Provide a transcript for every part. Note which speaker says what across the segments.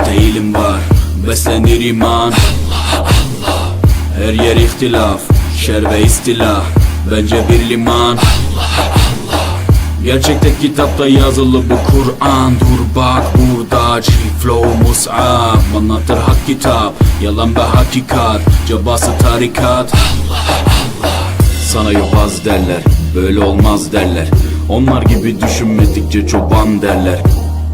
Speaker 1: değilim var, beslenir iman. Her yer ihtilaf, şer ve istila, bence bir liman. Gerçekte kitapta yazılı bu Kur'an. Dur bak burada G-Flow Mus'ab anlatır hak kitap, yalan ve hakikat, cabası tarikat. Sana yobaz derler, böyle olmaz derler. Onlar gibi düşünmedikçe çoban derler.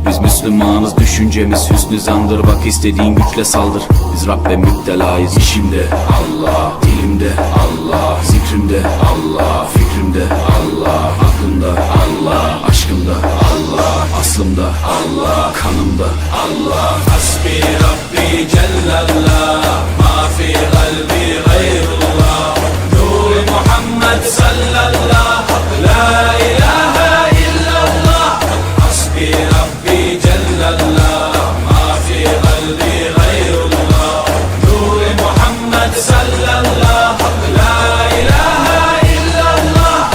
Speaker 1: Biz Müslümanız, düşüncemiz hüsnü zandır. Bak istediğin güçle saldır, biz Rabbe müptelayız. İşimde Allah, dilimde Allah, zikrimde Allah, fikrimde Allah, aklımda Allah, aşkımda Allah, aslımda Allah, kanımda Allah. Hasbi Rabbi Cellallah, ma fi kalbi gayrullah. Nur Muhammed sallallahu, la ilahe illallah. Hasbi Rabbi Cellallah, ma fi kalbi gayrullah. Nur Muhammed sallallahu, la ilahe illallah.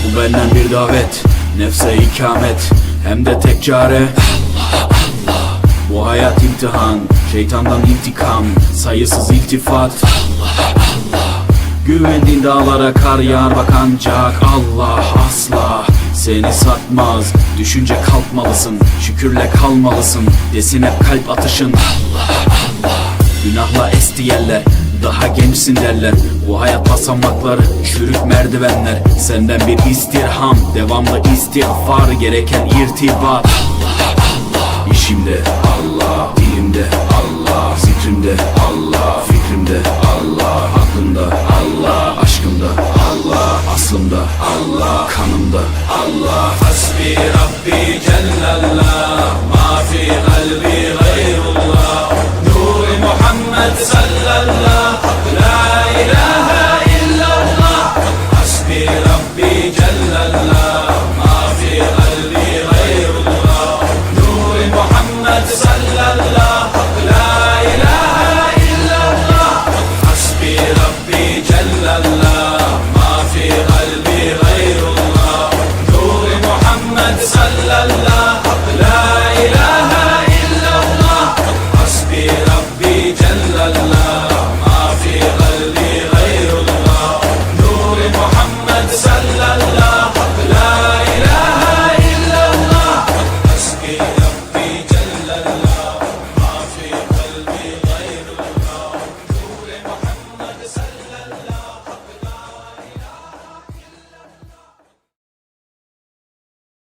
Speaker 1: Bu benden bir davet, nefse ikamet, hem de tek çare Allah. Bu hayat imtihan, şeytandan intikam, sayısız iltifat Allah. Güvendiğin dağlara kar yağar bak ancak Allah asla seni satmaz. Düşünce kalkmalısın, şükürle kalmalısın, desin hep kalp atışın Allah. Günahla esti yerler, daha gençsin derler. Bu hayat basamakları, çürük merdivenler. Senden bir istirham, devamlı istiğfar, gereken irtibat. İşimde